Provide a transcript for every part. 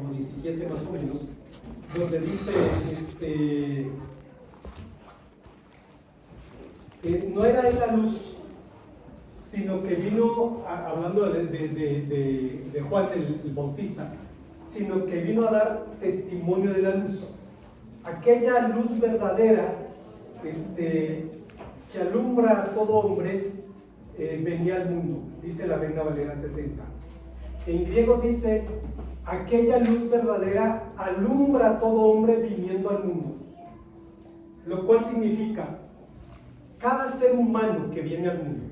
como 17 más o menos, donde dice, no era él la luz, sino que vino, hablando de Juan el Bautista, sino que vino a dar testimonio de la luz. Aquella luz verdadera que alumbra a todo hombre, venía al mundo, dice la Reina Valera 60. En griego dice, aquella luz verdadera alumbra a todo hombre viniendo al mundo, lo cual significa cada ser humano que viene al mundo.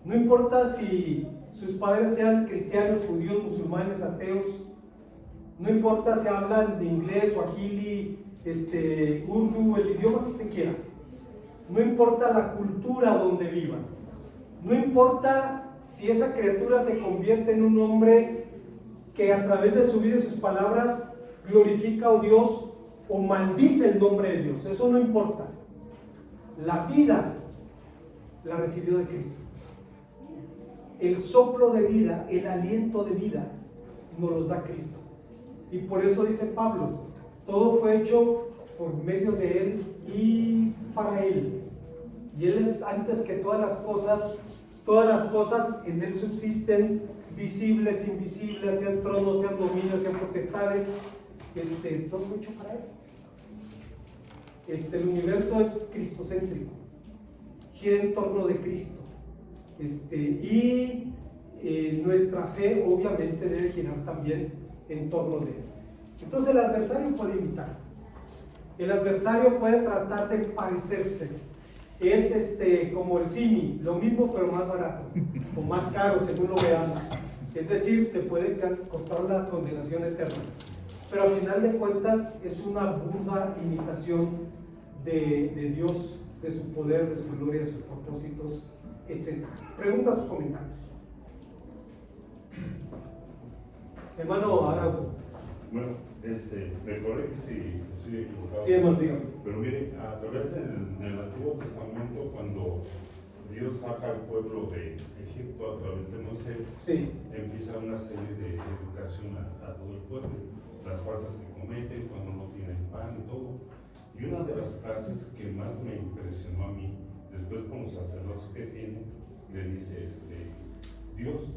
No importa si sus padres sean cristianos, judíos, musulmanes, ateos, no importa si hablan de inglés, swahili, urdu, el idioma que usted quiera, no importa la cultura donde viva, no importa si esa criatura se convierte en un hombre que a través de su vida y sus palabras glorifica a Dios o maldice el nombre de Dios, eso no importa. La vida la recibió de Cristo. El soplo de vida, el aliento de vida, nos los da Cristo. Y por eso dice Pablo, todo fue hecho por medio de Él y para Él. Y Él es antes que todas las cosas en Él subsisten, visibles, invisibles, sean tronos, sean dominios, sean potestades, todo fue hecho para Él. El universo es cristocéntrico, gira en torno de Cristo. Nuestra fe obviamente debe girar también en torno de Él. Entonces el adversario puede imitar, el adversario puede tratar de parecerse, es como el simi, lo mismo pero más barato o más caro según lo veamos, es decir, te puede costar la condenación eterna, pero al final de cuentas es una burda imitación de Dios, de su poder, de su gloria, de sus propósitos, etc. Preguntas o comentarios. Hermano Araujo. Bueno, me corrige si estoy equivocado. Sí, hermano, dígame. Pero mire, a través del Antiguo Testamento, cuando Dios saca al pueblo de Egipto a través de Moisés, sí, empieza una serie de educación a todo el pueblo, las faltas que cometen cuando no tienen pan y todo. Y una de las frases que más me impresionó a mí, después con los sacerdotes que tiene, le dice, Dios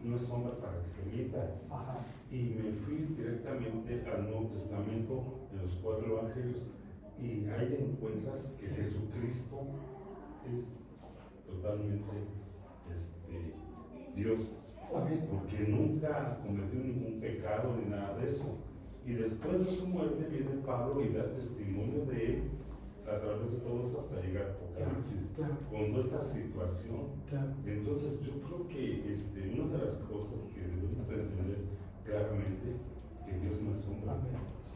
no es hombre para que mienta. Ajá. Y me fui directamente al Nuevo Testamento, en los 4 evangelios, y ahí encuentras que Jesucristo es totalmente Dios, porque nunca cometió ningún pecado ni nada de eso. Y después de su muerte viene Pablo y da testimonio de él a través de todos hasta llegar a Apocalipsis, claro, con nuestra situación. Claro. Entonces yo creo que una de las cosas que debemos entender claramente, que Dios no es hombre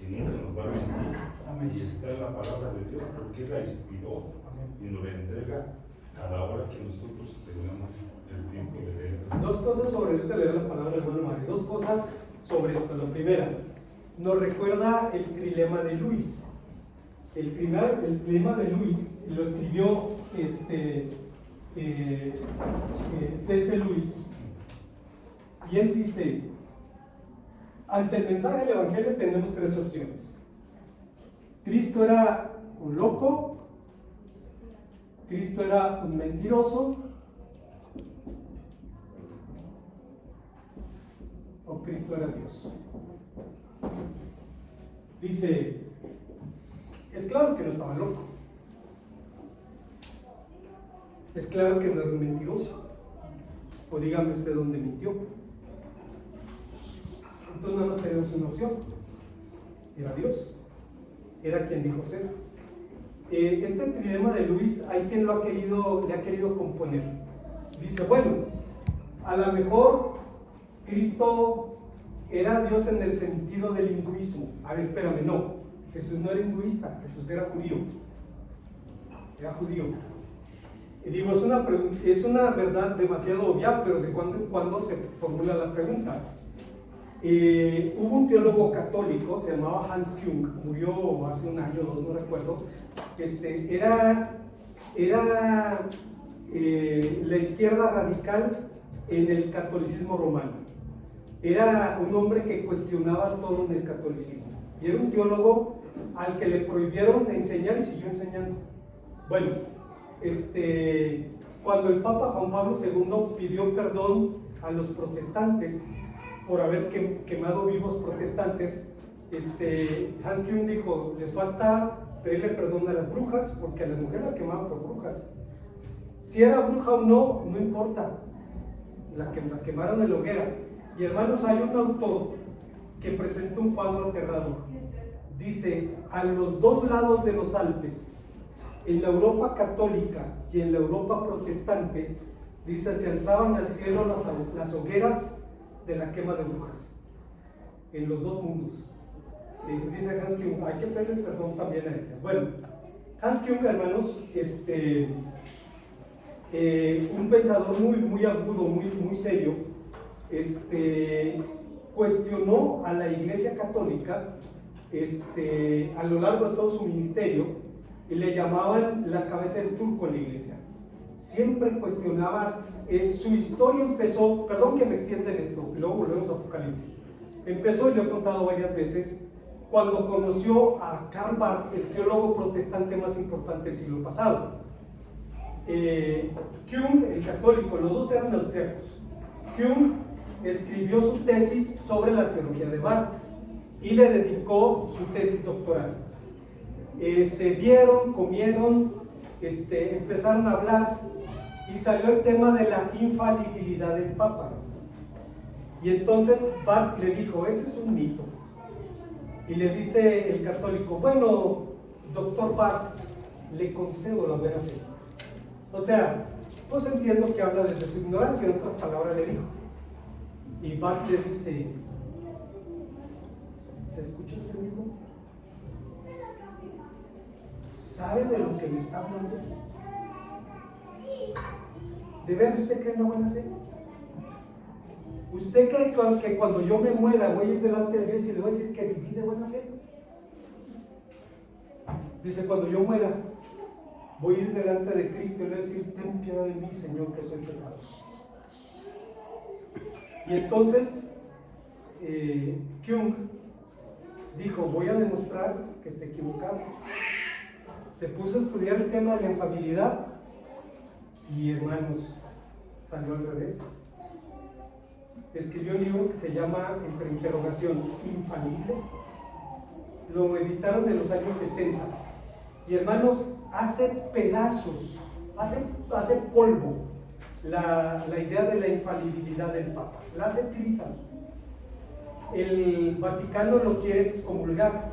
y nunca nos va a mentir. Amén. Y está en la palabra de Dios porque Él la inspiró. Amén. Y nos la entrega a la hora que nosotros tengamos el tiempo de leer. Dos cosas sobre esto de leer la palabra, hermano Mario. Dos cosas sobre esto. La primera, nos recuerda el trilema de Luis. El trilema de Luis lo escribió C.S. Lewis, y él dice: ante el mensaje del Evangelio tenemos 3 opciones. Cristo era un loco, Cristo era un mentiroso, o Cristo era Dios. Dice, es claro que no estaba loco, es claro que no era un mentiroso, o dígame usted dónde mintió. Entonces nada más tenemos una opción, era Dios, era quien dijo ser. Este trilema de Luis hay quien le ha querido componer. Dice, bueno, a lo mejor Cristo era Dios en el sentido del hinduismo. A ver, espérame, no, Jesús no era hinduista, Jesús era judío. Y digo, es una verdad demasiado obvia, pero de cuando en cuando se formula la pregunta. Hubo un teólogo católico, se llamaba Hans Küng, murió hace 1 año o 2, no recuerdo. Era la izquierda radical en el catolicismo romano. era un hombre que cuestionaba todo en el catolicismo. Y era un teólogo al que le prohibieron enseñar y siguió enseñando. Bueno, cuando el Papa Juan Pablo II pidió perdón a los protestantes por haber quemado vivos protestantes, Hans Küng dijo, les falta pedirle perdón a las brujas, porque a las mujeres las quemaban por brujas. Si era bruja o no, no importa, las quemaron en la hoguera. Y hermanos, hay un autor que presenta un cuadro aterrador. Dice, a los dos lados de los Alpes, en la Europa católica y en la Europa protestante, dice, se alzaban al cielo las hogueras de la quema de brujas, en los dos mundos. Dice Hans Küng, hay que pedirles perdón también a ellas. Bueno, Hans Küng, hermanos, un pensador muy agudo, muy serio, cuestionó a la Iglesia Católica a lo largo de todo su ministerio, y le llamaban la cabeza del turco en la iglesia. Siempre cuestionaba, su historia empezó, perdón que me extienda en esto, y luego volvemos a Apocalipsis. Empezó, y lo he contado varias veces, cuando conoció a Karl Barth, el teólogo protestante más importante del siglo pasado. Küng, el católico, los dos eran austriacos. Küng escribió su tesis sobre la teología de Barth y le dedicó su tesis doctoral. Se vieron, comieron, empezaron a hablar y salió el tema de la infalibilidad del Papa. Y entonces Barth le dijo, ese es un mito. Y le dice el católico, bueno, doctor Barth, le concedo la buena fe. O sea, pues entiendo que habla desde su ignorancia, en otras palabras le dijo. Y Barth le dice, ¿se escucha usted mismo? ¿Sabe de lo que me está hablando? ¿De verdad usted cree en la buena fe? ¿Usted cree que cuando yo me muera voy a ir delante de Dios y le voy a decir que viví de buena fe? Dice, cuando yo muera voy a ir delante de Cristo y le voy a decir, ten piedad de mí, Señor, que soy pecador. Y entonces Küng dijo, voy a demostrar que está equivocado. Se puso a estudiar el tema de la infalibilidad y, hermanos, salió al revés. Escribió un libro que se llama, entre interrogación, Infalible. Lo editaron en los años 70. Y, hermanos, hace pedazos, hace polvo la idea de la infalibilidad del Papa. La hace trizas. El Vaticano lo quiere excomulgar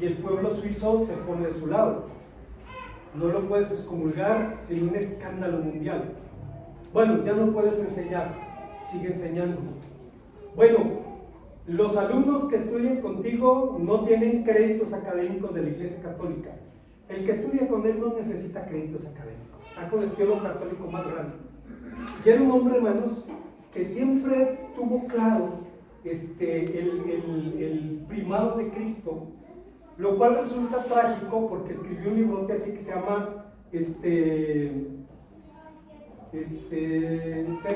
y el pueblo suizo se pone de su lado. No lo puedes excomulgar sin un escándalo mundial. Bueno, ya no puedes enseñar, sigue enseñando. Bueno, los alumnos que estudien contigo no tienen créditos académicos de la Iglesia Católica. El que estudia con él no necesita créditos académicos, está con el teólogo católico más grande. Y era un hombre, hermanos, que siempre tuvo claro el primado de Cristo, lo cual resulta trágico porque escribió un librote así que se llama Ser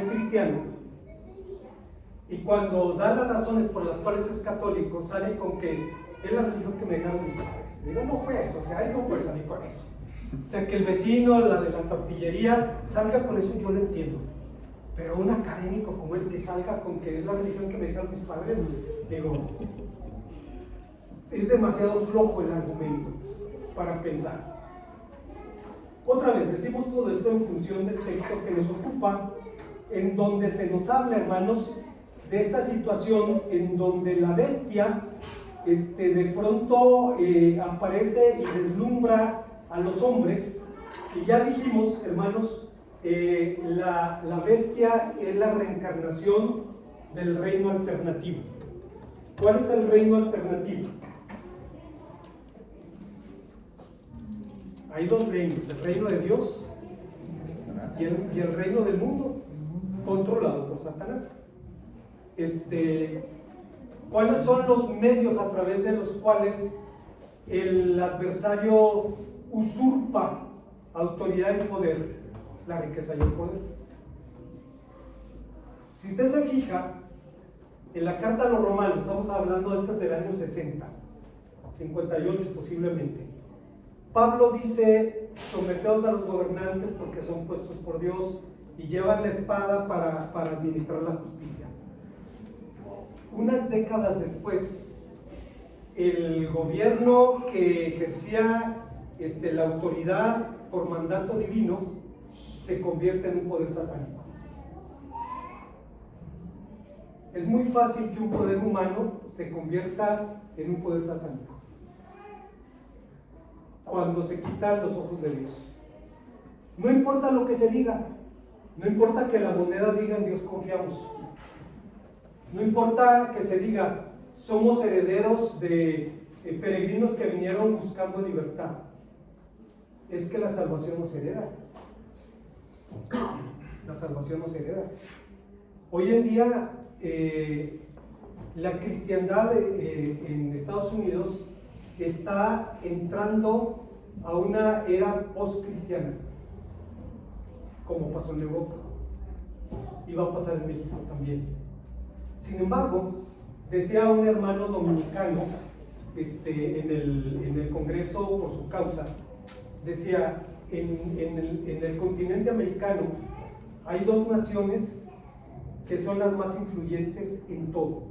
Cristiano. Y cuando da las razones por las cuales es católico, sale con que es la religión que me dejaron mis padres. Digo, no pues, o sea, ahí no puedes salir con eso. O sea, que el vecino, la de la tortillería, salga con eso, yo lo entiendo. Pero un académico como él que salga con que es la religión que me dejaron mis padres, digo, es demasiado flojo el argumento para pensar. Otra vez, decimos todo esto en función del texto que nos ocupa, en donde se nos habla, hermanos, de esta situación en donde la bestia de pronto aparece y deslumbra a los hombres. Y ya dijimos, hermanos, la bestia es la reencarnación del reino alternativo. ¿Cuál es el reino alternativo? Hay dos reinos, el reino de Dios y el reino del mundo, controlado por Satanás. ¿Cuáles son los medios a través de los cuales el adversario usurpa autoridad y poder? La riqueza y el poder. Si usted se fija, En la carta a los romanos, estamos hablando antes del año 60, 58 posiblemente. Pablo dice: someteos a los gobernantes porque son puestos por Dios y llevan la espada para administrar la justicia. Unas décadas después, el gobierno que ejercía la autoridad por mandato divino se convierte en un poder satánico. Es muy fácil que un poder humano se convierta en un poder satánico cuando se quitan los ojos de Dios. No importa lo que se diga, no importa que la moneda diga en Dios confiamos, no importa que se diga somos herederos de peregrinos que vinieron buscando libertad, es que la salvación no se hereda. La salvación no se hereda. Hoy en día la cristiandad en Estados Unidos está entrando a una era post-cristiana, como pasó en Europa y va a pasar en México también. Sin embargo, decía un hermano dominicano en el Congreso por su causa, decía: en el continente americano hay dos naciones que son las más influyentes en todo,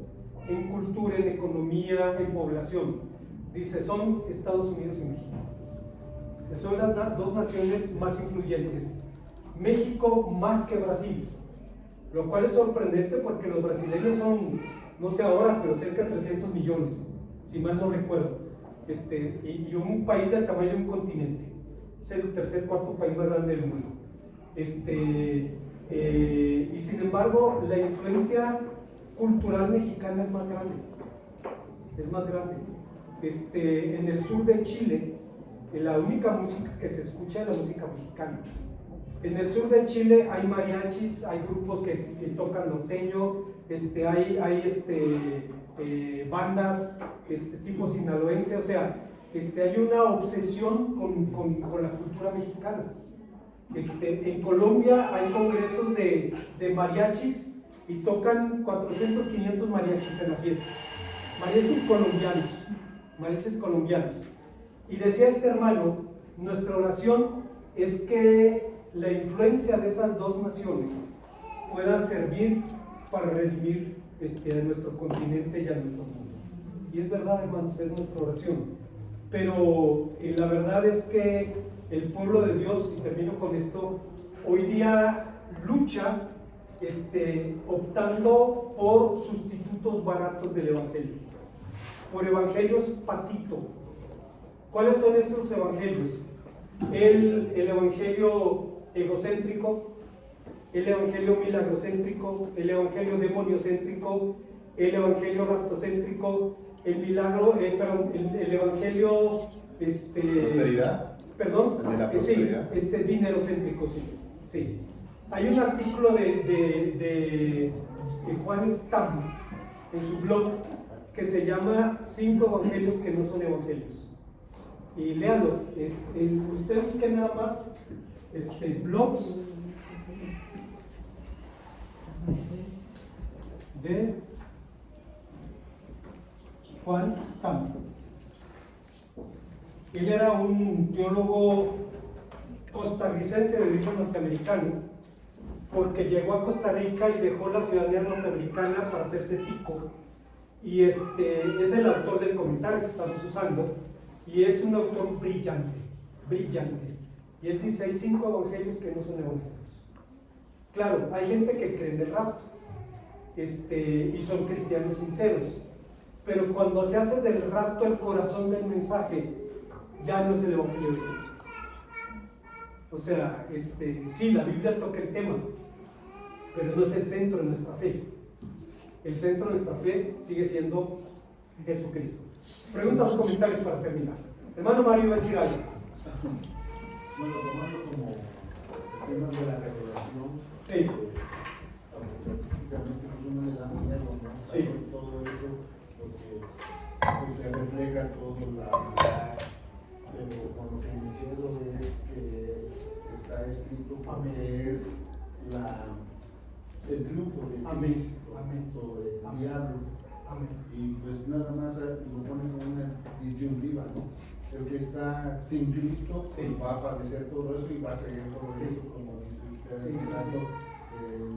en cultura, en economía, en población. Dice, son Estados Unidos y México. Son las dos naciones más influyentes. México más que Brasil, lo cual es sorprendente porque los brasileños son, no sé ahora, pero cerca de 300 millones, si mal no recuerdo, y un país del tamaño de un continente. Es el tercer, cuarto país más grande del mundo. Y sin embargo, la influencia cultural mexicana es más grande. Es más grande. En el sur de Chile, la única música que se escucha es la música mexicana. En el sur de Chile hay mariachis, hay grupos que tocan norteño, hay bandas tipo sinaloense, o sea, hay una obsesión con la cultura mexicana. En Colombia hay congresos de mariachis y tocan 400, 500 mariachis en la fiesta. Mariachis colombianos. Y decía este hermano, nuestra oración es que la influencia de esas dos naciones pueda servir para redimir a nuestro continente y a nuestro mundo. Y es verdad, hermanos, es nuestra oración. Pero la verdad es que el pueblo de Dios, y termino con esto, hoy día lucha optando por sustitutos baratos del Evangelio, por evangelios patito. ¿Cuáles son esos evangelios? El evangelio egocéntrico, el evangelio milagrocéntrico, el evangelio demoniocéntrico, el evangelio raptocéntrico, el evangelio ¿prosperidad? Perdón, ¿El de la prosperidad? Sí, dinerocéntrico, sí. Hay un artículo de Juan Stam en su blog que se llama 5 evangelios que no son evangelios. Y léalo, ustedes busquen nada más blogs de Juan Stam. Él era un teólogo costarricense de origen norteamericano, porque llegó a Costa Rica y dejó la ciudadanía norteamericana para hacerse tico, y es el autor del comentario que estamos usando, y es un autor brillante, y él dice, hay 5 evangelios que no son evangelios. Claro, hay gente que cree en el rapto, y son cristianos sinceros, pero cuando se hace del rapto el corazón del mensaje, ya no es el evangelio de Cristo. O sea, sí, la Biblia toca el tema, pero no es el centro de nuestra fe. El centro de nuestra fe sigue siendo Jesucristo. Preguntas o comentarios para terminar. Hermano Mario va a decir algo. Bueno, tomando como el tema de la revelación, Sí. prácticamente uno le da miedo, ¿no? Sí. Todo eso, porque pues, se refleja todo la verdad, pero con lo que me quedo es que está escrito que es el triunfo de Amén. Cristo Amén. sobre el Amén. diablo. Amén. Y pues nada más lo ponen en una disyuntiva, ¿no? El que está sin Cristo Sí. va a padecer todo eso y va a creer todo Sí. eso, como dice usted, Sí, sí, hablando,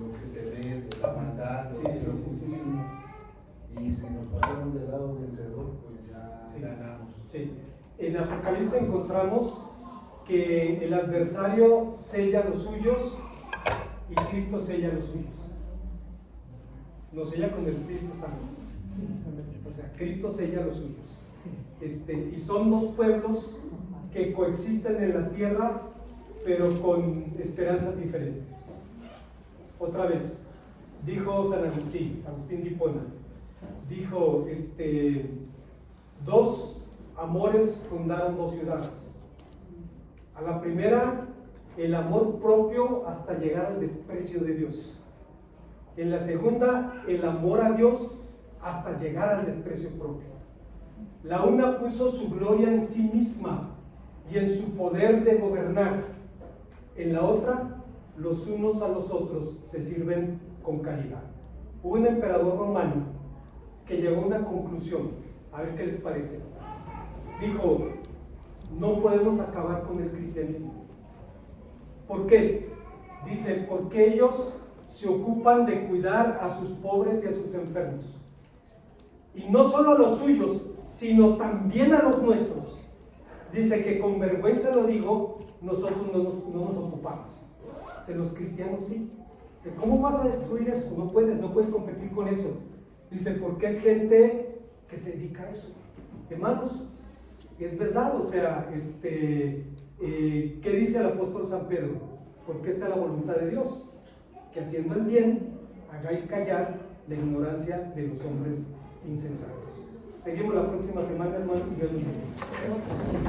lo que se ve de la maldad, Sí, del sí, sí, sí, sí. ocultismo. Y si nos pasaron del lado vencedor, pues ya Sí. ganamos. Sí. En Apocalipsis encontramos que el adversario sella los suyos y Cristo sella los suyos. Nos sella con el Espíritu Santo. O sea, Cristo sella los suyos. Y son dos pueblos que coexisten en la tierra, pero con esperanzas diferentes. Otra vez, dijo San Agustín, Agustín de Hipona, dijo, dos amores fundaron dos ciudades. A la primera, el amor propio hasta llegar al desprecio de Dios. En la segunda, el amor a Dios hasta llegar al desprecio propio. La una puso su gloria en sí misma y en su poder de gobernar. En la otra, los unos a los otros se sirven con caridad. Hubo un emperador romano que llegó a una conclusión, a ver qué les parece. Dijo, no podemos acabar con el cristianismo. ¿Por qué? Dice, porque ellos se ocupan de cuidar a sus pobres y a sus enfermos. Y no solo a los suyos, sino también a los nuestros. Dice que con vergüenza lo digo, nosotros no nos ocupamos. Dice, los cristianos sí. Dice, ¿cómo vas a destruir eso? No puedes competir con eso. Dice, porque es gente que se dedica a eso. Hermanos, es verdad, o sea, ¿qué dice el apóstol San Pedro? Porque esta es la voluntad de Dios, que haciendo el bien hagáis callar la ignorancia de los hombres insensatos. Seguimos la próxima semana, hermano, y Dios nos bendiga.